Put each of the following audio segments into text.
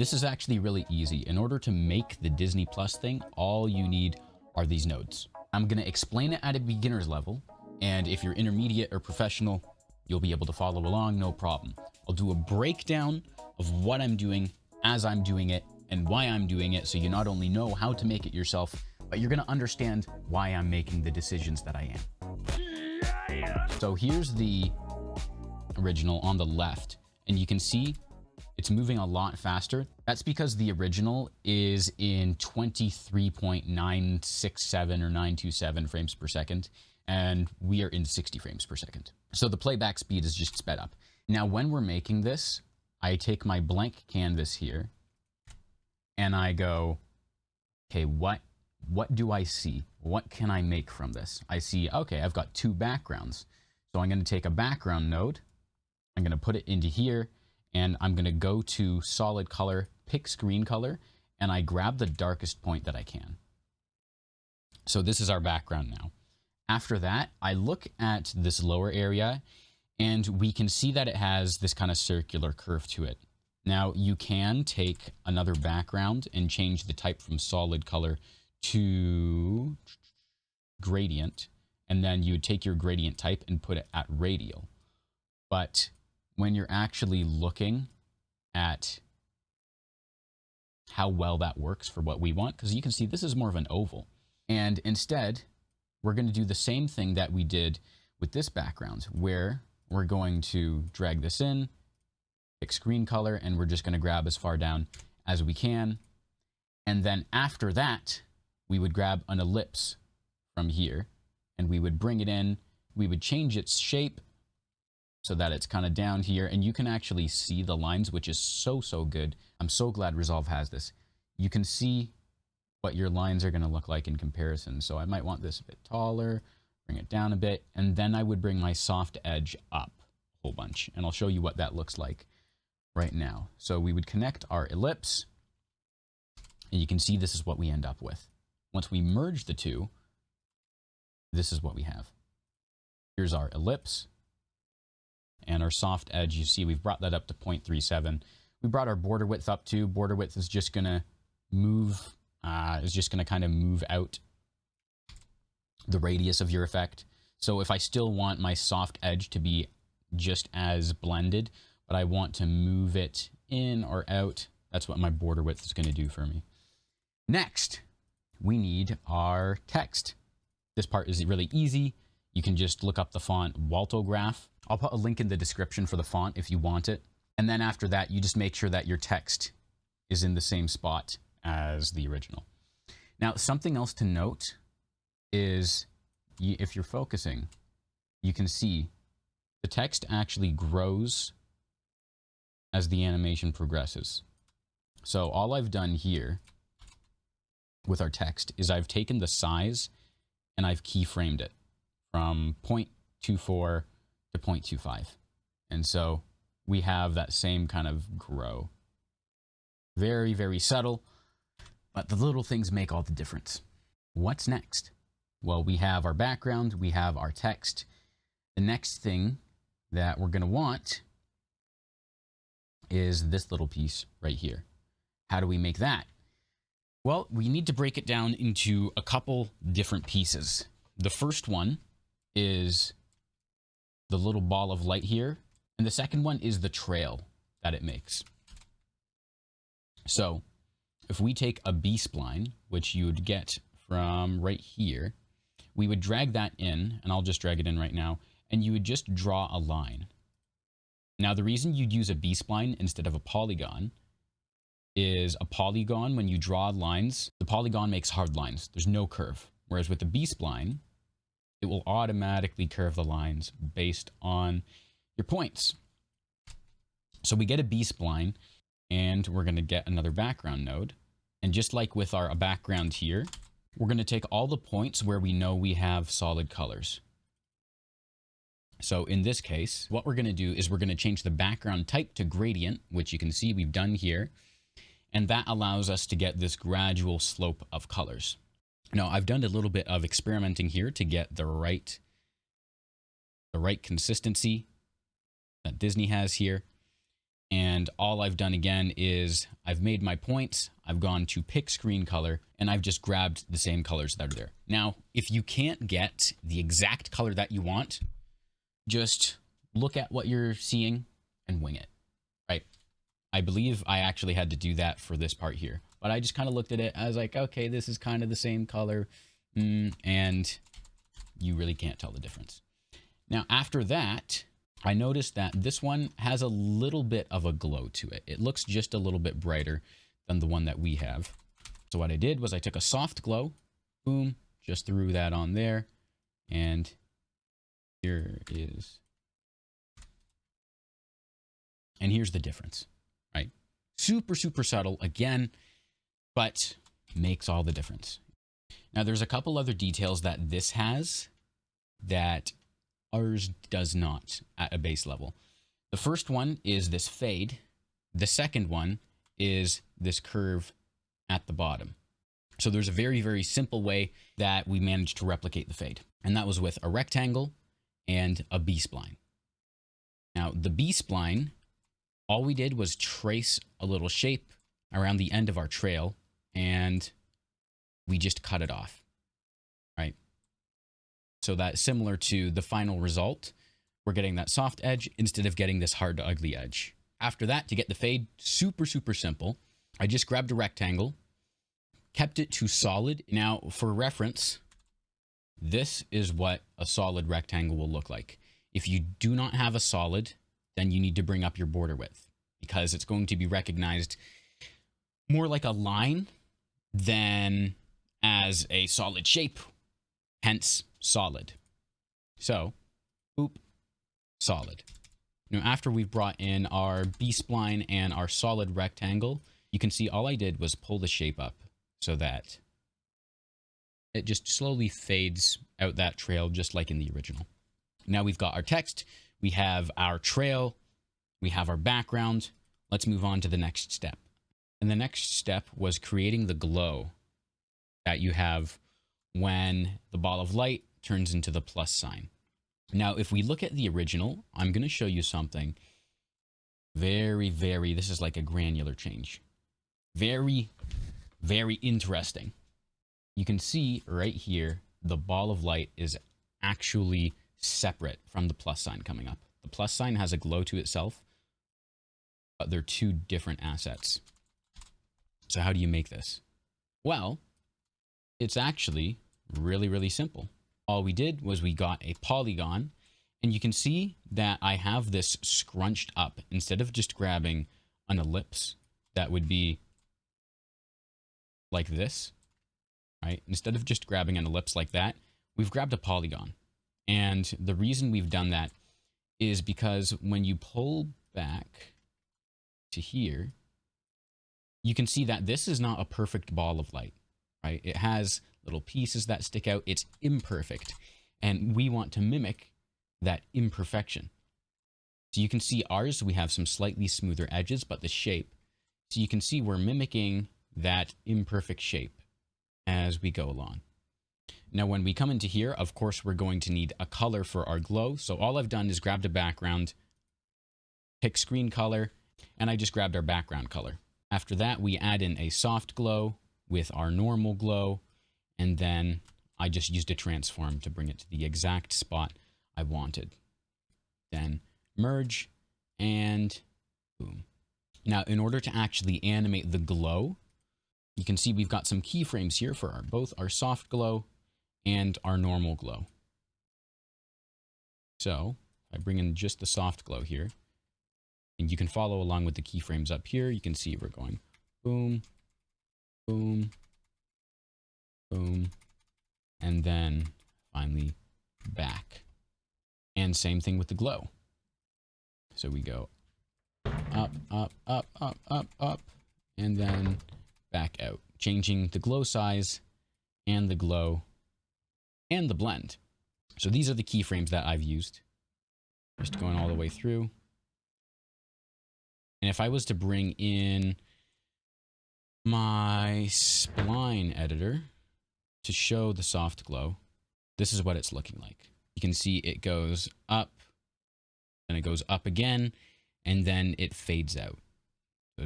This is actually really easy. In order to make the Disney Plus thing, all you need are these nodes. I'm going to explain it at a beginner's level, and if you're intermediate or professional, you'll be able to follow along, no problem. I'll do a breakdown of what I'm doing as I'm doing it and why I'm doing it, so you not only know how to make it yourself, but you're going to understand why I'm making the decisions that I am. So here's the original on the left, and you can see it's moving a lot faster. That's because the original is in 23.967 or 927 frames per second, and we are in 60 frames per second. So the playback speed is just sped up. Now, when we're making this, I take my blank canvas here, and I go, okay, what do I see? What can I make from this? I see, okay, I've got two backgrounds. So I'm going to take a background node, I'm going to put it into here, and I'm going to go to solid color, pick screen color, and I grab the darkest point that I can. So this is our background now. After that, I look at this lower area, and we can see that it has this kind of circular curve to it. Now, you can take another background and change the type from solid color to gradient, and then you would take your gradient type and put it at radial. But when you're actually looking at how well that works for what we want, because you can see this is more of an oval, and instead we're going to do the same thing that we did with this background, where we're going to drag this in, pick screen color, and we're just going to grab as far down as we can. And then after that, we would grab an ellipse from here, and we would bring it in, we would change its shape so that it's kind of down here, and you can actually see the lines, which is so good. I'm so glad Resolve has this. You can see what your lines are going to look like in comparison. So I might want this a bit taller, bring it down a bit, and then I would bring my soft edge up a whole bunch, and I'll show you what that looks like right now. So we would connect our ellipse, and you can see this is what we end up with. Once we merge the two, this is what we have. Here's our ellipse. And our soft edge, you see we've brought that up to 0.37. We brought our border width up to. Border width is just going to move, kind of move out the radius of your effect. So if I still want my soft edge to be just as blended, but I want to move it in or out, that's what my border width is going to do for me. Next, we need our text. This part is really easy. You can just look up the font Waltograph. I'll put a link in the description for the font if you want it. And then after that, you just make sure that your text is in the same spot as the original. Now, something else to note is if you're focusing, you can see the text actually grows as the animation progresses. So all I've done here with our text is I've taken the size and I've keyframed it from 0.24 to 0.25. And so we have that same kind of grow. Very subtle, but the little things make all the difference. What's next? Well, we have our background, we have our text. The next thing that we're going to want is this little piece right here. How do we make that? Well, we need to break it down into a couple different pieces. The first one is the little ball of light here, and the second one is the trail that it makes. So if we take a B-spline, which you would get from right here, we would drag that in, and I'll just drag it in right now, and you would just draw a line. Now, the reason you'd use a B-spline instead of a polygon is a polygon, when you draw lines, the polygon makes hard lines. There's no curve. Whereas with the B-spline, it will automatically curve the lines based on your points. So we get a B-spline, and we're going to get another background node. And just like with our background here, we're going to take all the points where we know we have solid colors. So in this case, what we're going to do is we're going to change the background type to gradient, which you can see we've done here. And that allows us to get this gradual slope of colors. Now, I've done a little bit of experimenting here to get the right consistency that Disney has here. And all I've done again is I've made my points, I've gone to pick screen color, and I've just grabbed the same colors that are there. Now, if you can't get the exact color that you want, just look at what you're seeing and wing it, right? I believe I actually had to do that for this part here, but I just kind of looked at it. I was like, okay, this is kind of the same color, and you really can't tell the difference. Now, after that, I noticed that this one has a little bit of a glow to it. It looks just a little bit brighter than the one that we have. So what I did was I took a soft glow, boom, just threw that on there, and here is, and here's the difference, right? Super, super subtle again, but makes all the difference. Now there's a couple other details that this has that ours does not at a base level. The first one is this fade. The second one is this curve at the bottom. So there's a very, very simple way that we managed to replicate the fade. And that was with a rectangle and a B-spline. Now the B-spline, all we did was trace a little shape around the end of our trail and we just cut it off, right? So that's similar to the final result. We're getting that soft edge instead of getting this hard to ugly edge. After that, to get the fade, super, super simple. I just grabbed a rectangle, kept it to solid. Now, for reference, this is what a solid rectangle will look like. If you do not have a solid, then you need to bring up your border width because it's going to be recognized more like a line than as a solid shape, hence solid. So, boop, solid. Now, after we've brought in our B-spline and our solid rectangle, you can see all I did was pull the shape up so that it just slowly fades out that trail just like in the original. Now we've got our text, we have our trail, we have our background. Let's move on to the next step. And the next step was creating the glow that you have when the ball of light turns into the plus sign. Now, if we look at the original, I'm going to show you something very, this is like a granular change. Very, very interesting. You can see right here, the ball of light is actually separate from the plus sign coming up. The plus sign has a glow to itself, but they're two different assets. So how do you make this? Well, it's actually really simple. All we did was we got a polygon, and you can see that I have this scrunched up. Instead of just grabbing an ellipse that would be like this, right? Instead of just grabbing an ellipse like that, we've grabbed a polygon. And the reason we've done that is because when you pull back to here, you can see that this is not a perfect ball of light, right? It has little pieces that stick out. It's imperfect. And we want to mimic that imperfection. So you can see ours, we have some slightly smoother edges, but the shape. So you can see we're mimicking that imperfect shape as we go along. Now, when we come into here, of course, we're going to need a color for our glow. So all I've done is grabbed a background, pick screen color, and I just grabbed our background color. After that, we add in a soft glow with our normal glow, and then I just used a transform to bring it to the exact spot I wanted. Then merge, and boom. Now, in order to actually animate the glow, you can see we've got some keyframes here for both our soft glow and our normal glow. So if I bring in just the soft glow here, and you can follow along with the keyframes up here, you can see we're going boom, boom, boom, and then finally back. And same thing with the glow. So we go up, up, up, up, up, up, and then back out, changing the glow size and the glow and the blend. So these are the keyframes that I've used. Just going all the way through. And if I was to bring in my spline editor to show the soft glow, this is what it's looking like. You can see it goes up, and it goes up again, and then it fades out.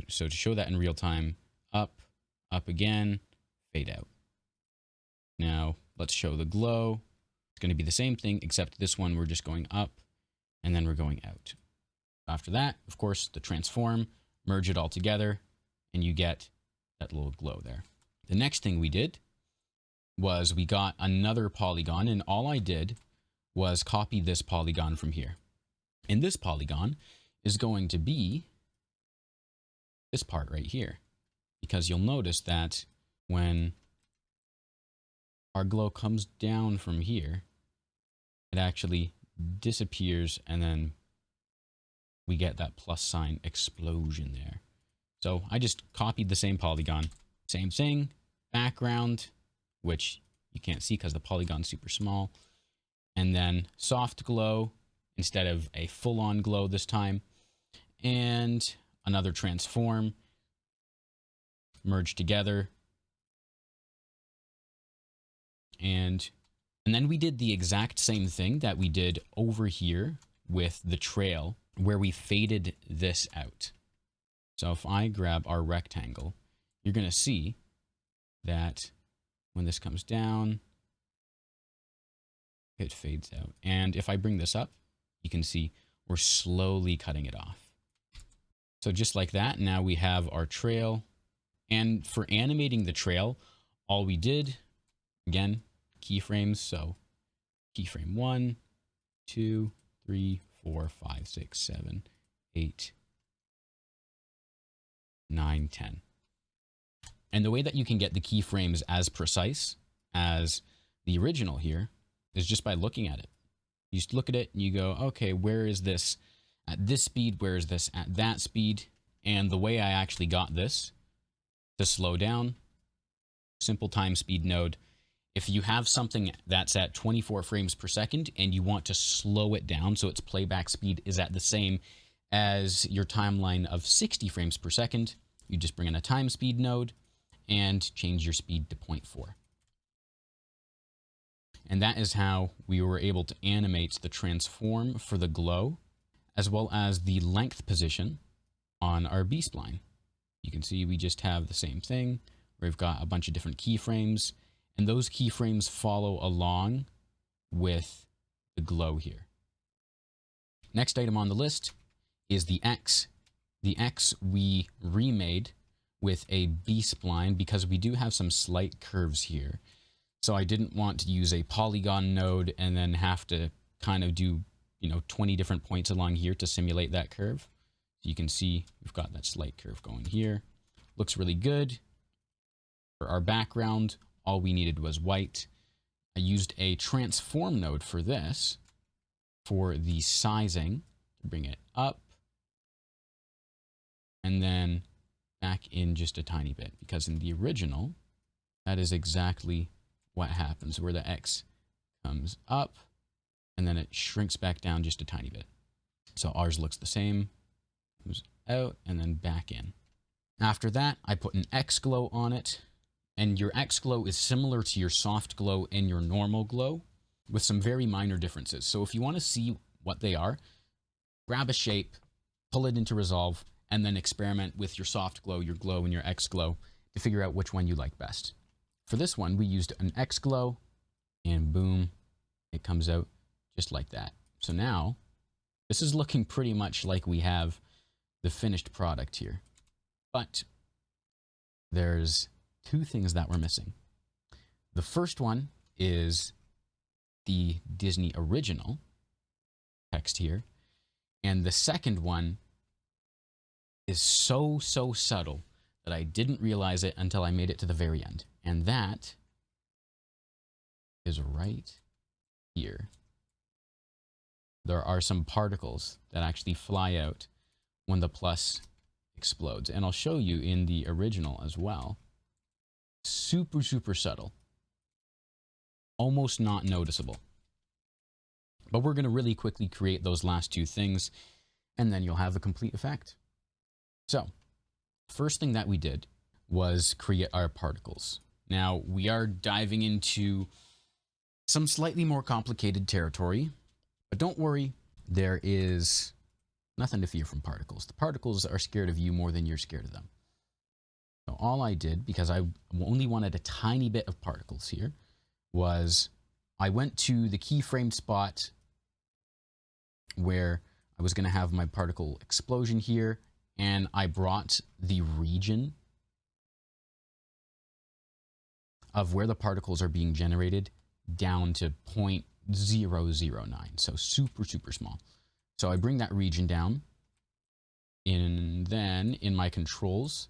So to show that in real time, up, up again, fade out. Now let's show the glow. It's going to be the same thing, except this one we're just going up and then we're going out. After that, of course, the transform, merge it all together, and you get that little glow there. The next thing we did was we got another polygon, and all I did was copy this polygon from here. And this polygon is going to be this part right here, because you'll notice that when our glow comes down from here, it actually disappears, and then we get that plus sign explosion there. So I just copied the same polygon, same thing, background, which you can't see because the polygon's super small, and then soft glow instead of a full-on glow this time, and another transform, merge together, and then we did the exact same thing that we did over here with the trail, where we faded this out. So if I grab our rectangle, you're going to see that when this comes down, it fades out. And if I bring this up, you can see we're slowly cutting it off. So just like that, now we have our trail. And for animating the trail, all we did, again, keyframes. So keyframe 1, 2, 3, 4, 5, 6, 7, 8, 9, 10. And the way that you can get the keyframes as precise as the original here is just by looking at it. You just look at it and you go, okay, where is this at this speed? Where is this at that speed? And the way I actually got this to slow down, simple time speed node. If you have something that's at 24 frames per second and you want to slow it down so its playback speed is at the same as your timeline of 60 frames per second, you just bring in a time speed node and change your speed to 0.4. And that is how we were able to animate the transform for the glow, as well as the length position on our B-spline. You can see we just have the same thing. We've got a bunch of different keyframes, and those keyframes follow along with the glow here. Next item on the list is the X. The X we remade with a B-spline because we do have some slight curves here. So I didn't want to use a polygon node and then have to kind of do, 20 different points along here to simulate that curve. So you can see we've got that slight curve going here. Looks really good. For our background, all we needed was white. I used a transform node for this, for the sizing, to bring it up and then back in just a tiny bit, because in the original, that is exactly what happens, where the X comes up and then it shrinks back down just a tiny bit. So ours looks the same, comes out and then back in. After that, I put an X glow on it, and your X glow is similar to your soft glow and your normal glow with some very minor differences. So if you want to see what they are, grab a shape, pull it into Resolve, and then experiment with your soft glow, your glow, and your X glow to figure out which one you like best. For this one, we used an X glow, and boom, it comes out just like that. So now, this is looking pretty much like we have the finished product here. But there's two things that we're missing. The first one is the Disney original text here. And the second one is so subtle that I didn't realize it until I made it to the very end. And that is right here. There are some particles that actually fly out when the plus explodes. And I'll show you in the original as well. Super subtle. Almost not noticeable. But we're going to really quickly create those last two things, and then you'll have a complete effect. So, first thing that we did was create our particles. Now, we are diving into some slightly more complicated territory, but don't worry, there is Nothing to fear from particles. The particles are scared of you more than you're scared of them. So all I did, because I only wanted a tiny bit of particles here, was I went to the keyframe spot where I was going to have my particle explosion here, and I brought the region of where the particles are being generated down to 0.009, so super, super small. So I bring that region down, and then in my controls,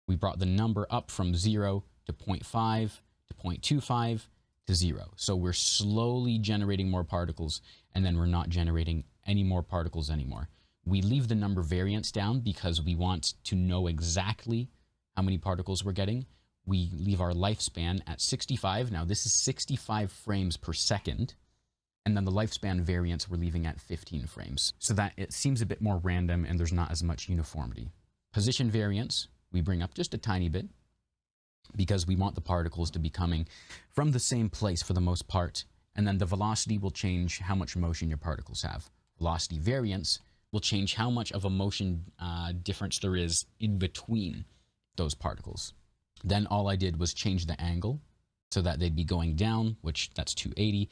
we brought the number up from 0 to 0.5 to 0.25 to 0. So we're slowly generating more particles, and then we're not generating any more particles anymore. We leave the number variance down because we want to know exactly how many particles we're getting. We leave our lifespan at 65. Now this is 65 frames per second. And then the lifespan variance we're leaving at 15 frames, so that it seems a bit more random and there's not as much uniformity. Position variance, we bring up just a tiny bit because we want the particles to be coming from the same place for the most part. And then the velocity will change how much motion your particles have. Velocity variance will change how much of a motion difference there is in between those particles. Then all I did was change the angle so that they'd be going down, which that's 280.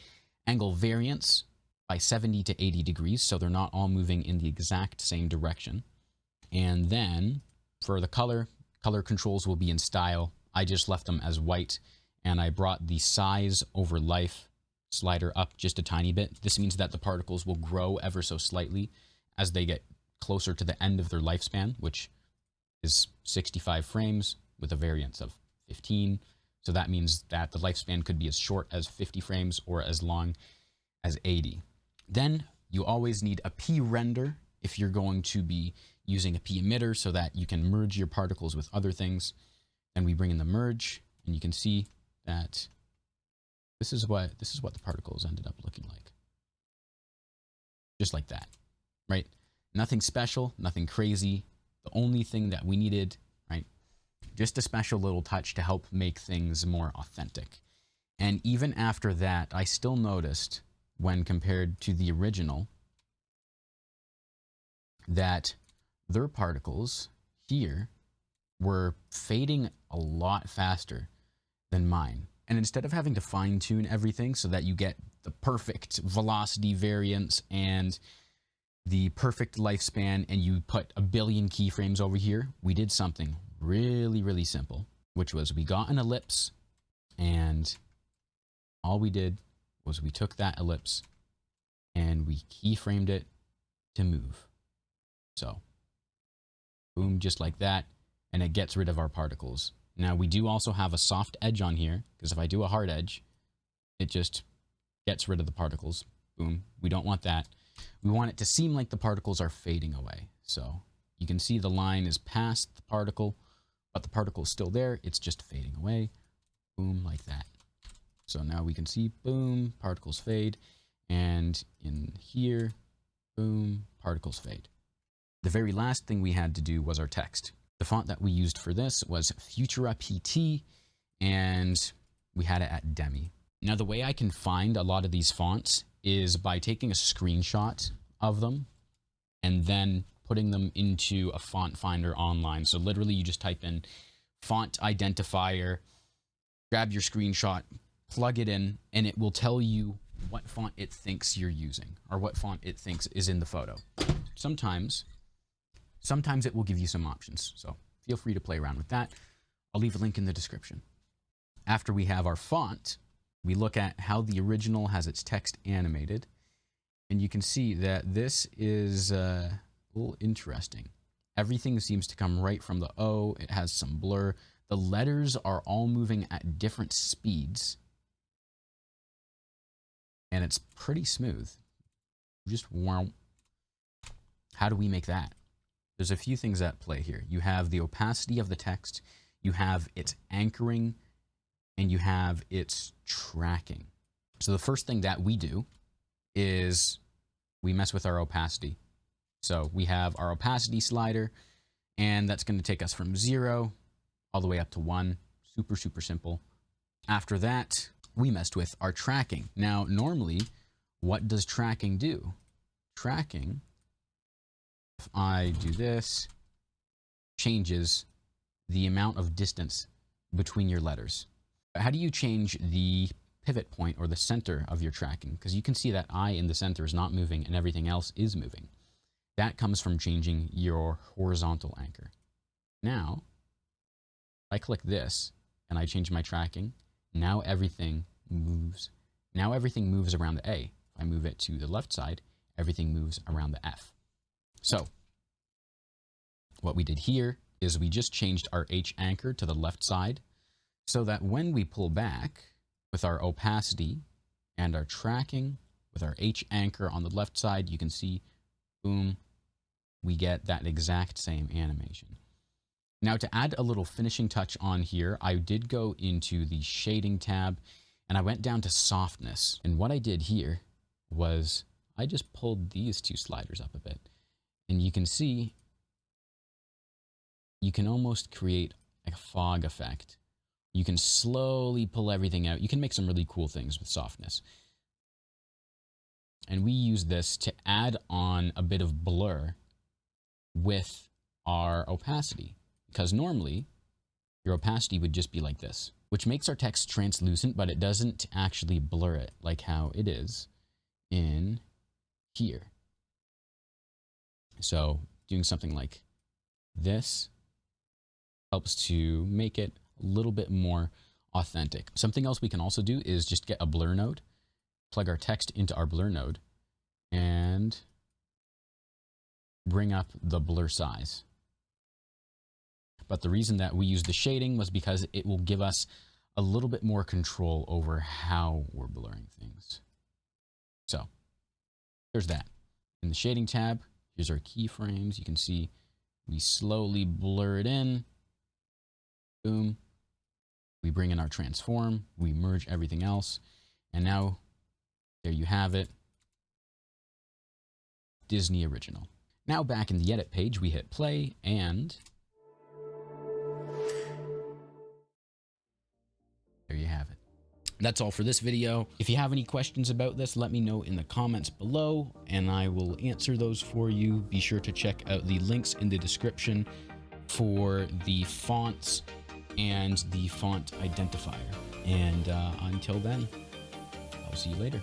Angle variance by 70 to 80 degrees, so they're not all moving in the exact same direction. And then for the color controls will be in style. I just left them as white, and I brought the size over life slider up just a tiny bit. This means that the particles will grow ever so slightly as they get closer to the end of their lifespan, which is 65 frames with a variance of 15. So that means that the lifespan could be as short as 50 frames or as long as 80. Then you always need a P render if you're going to be using a P emitter so that you can merge your particles with other things. Then we bring in the merge, and you can see that this is what the particles ended up looking like. Just like that, right? Nothing special, nothing crazy. The only thing that we needed, right? Just a special little touch to help make things more authentic. And even after that, I still noticed when compared to the original that their particles here were fading a lot faster than mine. And instead of having to fine tune everything so that you get the perfect velocity variance and the perfect lifespan and you put a billion keyframes over here, we did something really, really simple, which was we got an ellipse, and all we did was we took that ellipse and we keyframed it to move. So boom, just like that, and it gets rid of our particles. Now we do also have a soft edge on here, because if I do a hard edge, it just gets rid of the particles. Boom, we don't want that. We want it to seem like the particles are fading away. So you can see the line is past the particle, but the particle is still there. It's just fading away. Boom, like that. So now we can see, boom, particles fade. And in here, boom, particles fade. The very last thing we had to do was our text. The font that we used for this was Futura PT, and we had it at Demi. Now, the way I can find a lot of these fonts is by taking a screenshot of them and then putting them into a font finder online. So literally you just type in font identifier, grab your screenshot, plug it in, and it will tell you what font it thinks you're using or what font it thinks is in the photo. Sometimes it will give you some options. So feel free to play around with that. I'll leave a link in the description. After we have our font, we look at how the original has its text animated. And you can see that this is a little interesting. Everything seems to come right from the O. It has some blur. The letters are all moving at different speeds. And it's pretty smooth. Just wow. How do we make that? There's a few things at play here. You have the opacity of the text, you have its anchoring, and you have its tracking. So the first thing that we do is we mess with our opacity. So we have our opacity slider, and that's going to take us from 0 all the way up to 1. Super, super simple. After that, we messed with our tracking. Now, normally, what does tracking do? Tracking If I do this, changes the amount of distance between your letters. How do you change the pivot point or the center of your tracking? Because you can see that I in the center is not moving and everything else is moving. That comes from changing your horizontal anchor. Now, I click this and I change my tracking. Now everything moves. Now everything moves around the A. If I move it to the left side, everything moves around the F. So what we did here is we just changed our H anchor to the left side so that when we pull back with our opacity and our tracking with our H anchor on the left side, you can see, boom, we get that exact same animation. Now to add a little finishing touch on here, I did go into the shading tab and I went down to softness. And what I did here was I just pulled these two sliders up a bit. And you can see, you can almost create a fog effect. You can slowly pull everything out. You can make some really cool things with softness. And we use this to add on a bit of blur with our opacity. Because normally, your opacity would just be like this, which makes our text translucent, but it doesn't actually blur it like how it is in here. So doing something like this helps to make it a little bit more authentic. Something else we can also do is just get a blur node, plug our text into our blur node, and bring up the blur size. But the reason that we use the shading was because it will give us a little bit more control over how we're blurring things. So there's that. In the shading tab, here's our keyframes. You can see we slowly blur it in. Boom. We bring in our transform. We merge everything else. And now there you have it. Disney Original. Now back in the edit page, we hit play and there you have it. That's all for this video. If you have any questions about this, let me know in the comments below and I will answer those for you. Be sure to check out the links in the description for the fonts and the font identifier. And until then, I'll see you later.